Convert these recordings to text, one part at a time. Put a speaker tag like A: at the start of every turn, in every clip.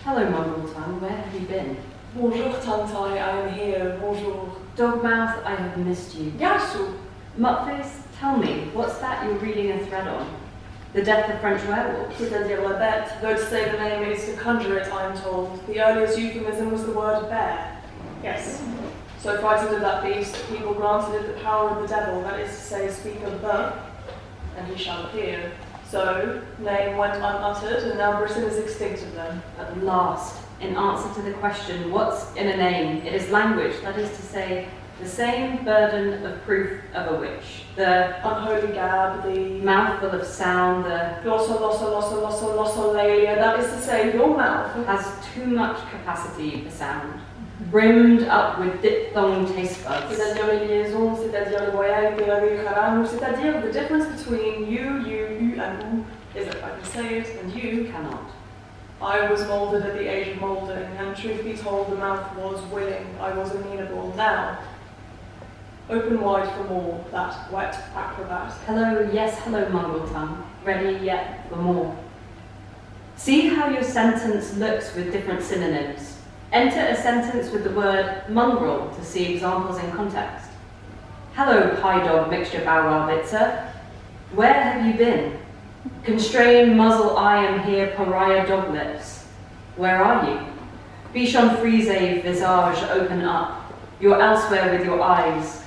A: Hello, Mongrel Tongue, where have you been?
B: Bonjour, Tongue-tie, I am here. Bonjour.
A: Dogmouth, I have missed you.
B: Yasu.
A: Mutface, tell me, what's that you're reading a thread on? The death of French werewolves?
B: C'est-à-dire la bête. Though to say the name is to conjure it, I am told. The earliest euphemism was the word bear. Yes. So frightened of that beast, people granted it the power of the devil, that is to say, speak of the, and he shall appear. So, name went unuttered, and now Britain is extinct of them.
A: At last, in answer to the question, what's in a name? It is language, that is to say, the same burden of proof of a witch. The
B: unholy gab, the
A: mouthful of sound, the
B: glossolalia, that is to say, your mouth
A: has too much capacity for sound, brimmed up with diphthong taste buds.
B: C'est-à-dire les liaisons, c'est-à-dire les voyelles, c'est-à-dire the difference between you, and ou is that I can say it and you
A: Cannot.
B: I was moulded at the age of moulding, and truth be told, the mouth was willing, I was amenable. Now, open wide for more, that wet acrobat.
A: Hello, yes, hello, Mongrel Tongue. Ready yet for more. See how your sentence looks with different synonyms. Enter a sentence with the word mongrel to see examples in context. Hello, pie dog mixture bow wow bitzer. Where have you been? Constrain muzzle I am here pariah dog lips. Where are you? Bichon frise visage open up. You're elsewhere with your eyes.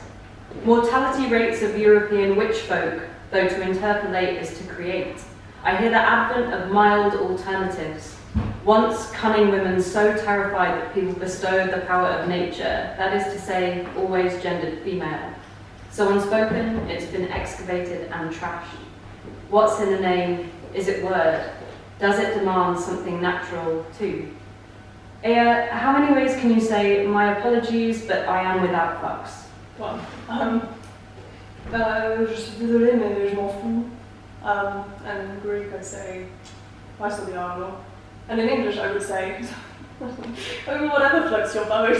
A: Mortality rates of European witch folk, though to interpolate is to create. I hear the advent of mild alternatives. Once cunning women so terrified that people bestowed the power of nature, that is to say, always gendered female. So unspoken, it's been excavated and trashed. What's in a name? Is it word? Does it demand something natural too? Aya, how many ways can you say, my apologies, but I am without fucks?
B: Well, je suis désolée, mais je m'en fous. And in Greek I'd say, paso diablo. And in English I would say, whatever floats your boat.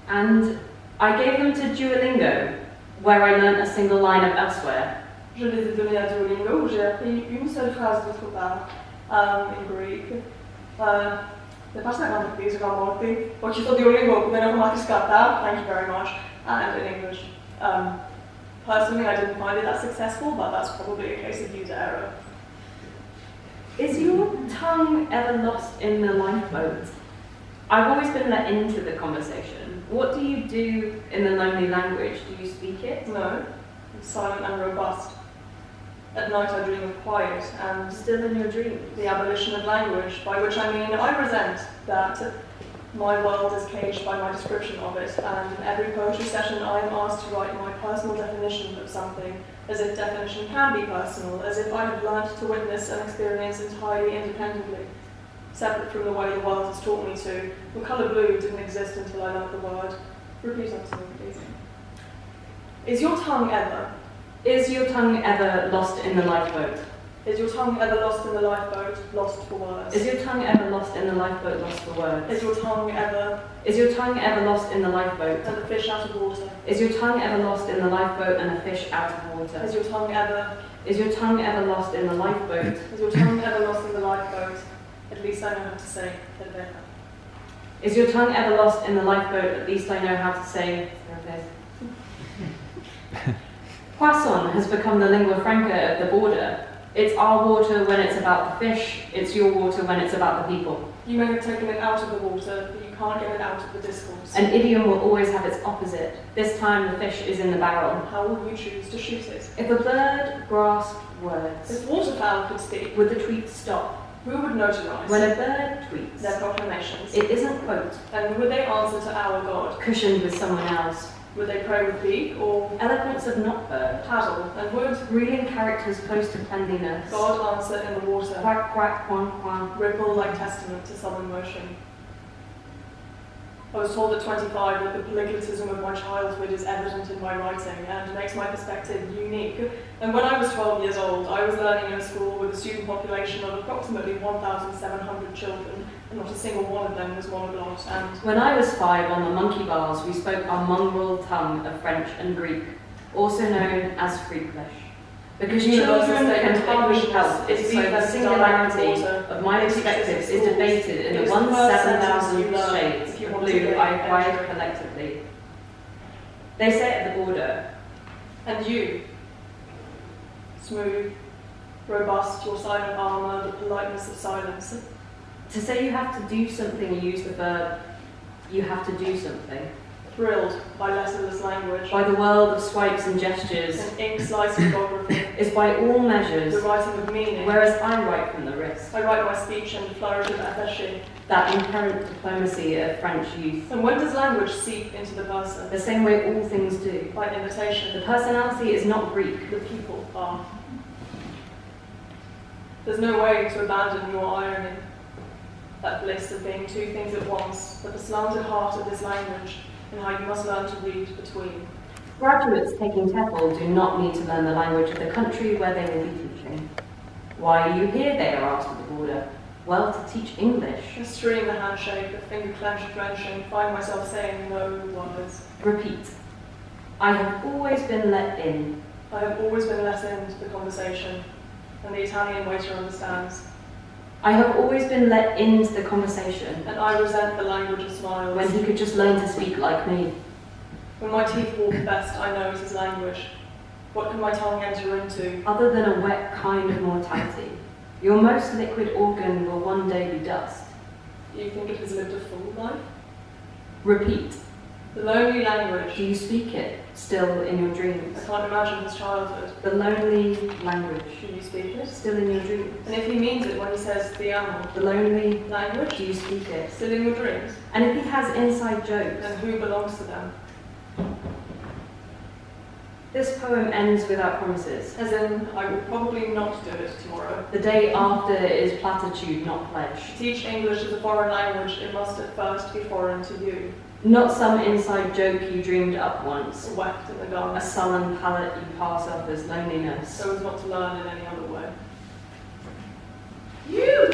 A: And I gave them to Duolingo, where I learnt a single line of elsewhere.
B: Je les ai donnés à Duolingo, où j'ai appris une seule phrase d'autre part, in Greek. The past night on the piece got morti, but you thought Duolingo, then I'm like, thank you very much, and in English. Personally, I didn't find it that successful, but that's probably a case of user error.
A: Is your tongue ever lost in the lifeboat? I've always been let into the conversation. What do you do in the lonely language? Do you speak it?
B: No, it's silent and robust. At night I dream of quiet and
A: Still in your dreams?
B: the abolition of language, by which I mean I resent that my world is caged by my description of it, and in every poetry session I am asked to write my personal definition of something, as if definition can be personal, as if I have learned to witness an experience entirely independently, separate from the way the world has taught me to. The colour blue didn't exist until I learnt the word. Repeat after me, please. Is your tongue ever
A: lost in the lifeboat?
B: Is your tongue ever lost in the lifeboat, lost for words?
A: Is your tongue ever lost in the lifeboat, lost for words?
B: Is your tongue ever
A: lost in the lifeboat?
B: and a fish out of water?
A: Is your tongue ever lost in the lifeboat and a fish out of water?
B: Is your tongue ever
A: lost in the lifeboat?
B: Is your tongue ever lost in the lifeboat? At least I know how to say cerveza.
A: Is your tongue ever lost in the lifeboat? At least I know how to say Poisson has become the lingua franca of the border. It's our water when it's about the fish, it's your water when it's about the people.
B: You may have taken it out of the water, but you can't get it out of the discourse.
A: An idiom will always have its opposite. This time the fish is in the barrel.
B: How will you choose to shoot it?
A: If a bird grasped words,
B: If waterfowl could speak,
A: would the tweet stop?
B: who would notarise
A: When a bird tweets,
B: their proclamations?
A: it isn't quote,
B: And would they answer to our God?
A: cushioned with someone else.
B: Would they pray with beak or
A: Eloquence of not bird.
B: paddle? And would
A: Reeling characters close to cleanliness.
B: God answer in the water?
A: Quack, quack, quack, quack.
B: Ripple like testament to southern motion. I was told at 25 that the polyglotism of my childhood is evident in my writing and makes my perspective unique. And when I was 12 years old, I was learning in a school with a student population of approximately 1,700 children, and not a single one of them was monoglot. And
A: When I was 5 on the monkey bars, we spoke our mongrel tongue of French and Greek, also known as Freaklish. Because
B: Universal
A: children
B: statement
A: can
B: of
A: hardly
B: Englishness
A: help
B: is
A: if
B: so
A: the singularity of my perspectives is debated in the 1,7,000 shades of blue I acquired collectively. They say at the border,
B: and you, smooth, robust, your silent armour, the politeness of silence.
A: to say you have to do something, you use the verb, you have to do something.
B: Thrilled by letterless language,
A: By the world of swipes and gestures,
B: and ink-slicing geography,
A: is by all measures,
B: the writing of meaning.
A: whereas I write from the wrist.
B: I write my speech and flourish of attaché.
A: That inherent diplomacy of French youth,
B: And when does language seep into the person?
A: the same way all things do.
B: By invitation.
A: The personality is not Greek.
B: The people are. There's no way to abandon your irony, that bliss of being two things at once, but the slanted heart of this language, and how you must learn to read between.
A: Graduates taking TEFL do not need to learn the language of the country where they will be teaching. Why are you here, they are asked at the border. Well, to teach English.
B: Constrain the handshake, the finger clenched drenching, find myself saying no words.
A: Repeat. I have always been let in.
B: I have always been let into the conversation, and the Italian waiter understands.
A: I have always been let into the conversation
B: And I resent the language of smiles.
A: when he could just learn to speak like me.
B: When my teeth walk best, I know it is language. What can my tongue enter into?
A: Other than a wet kind of mortality, your most liquid organ will one day be dust.
B: Do you think it has lived a full life?
A: Repeat.
B: The lonely language.
A: Do you speak it still in your dreams?
B: I can't imagine his childhood.
A: The lonely language.
B: Do you speak it?
A: Still in your dreams.
B: And if he means it when he says the animal,
A: The lonely,
B: language,
A: do you speak it?
B: still in your dreams,
A: And if he has inside jokes,
B: then who belongs to them?
A: this poem ends without promises.
B: As in, I will probably not do it tomorrow.
A: The day after is platitude, not pledge.
B: To teach English as a foreign language, it must at first be foreign to you.
A: Not some inside joke you dreamed up once.
B: Weft in the
A: A
B: garden,
A: sullen palate you pass off as loneliness.
B: so as not to learn in any other way. You!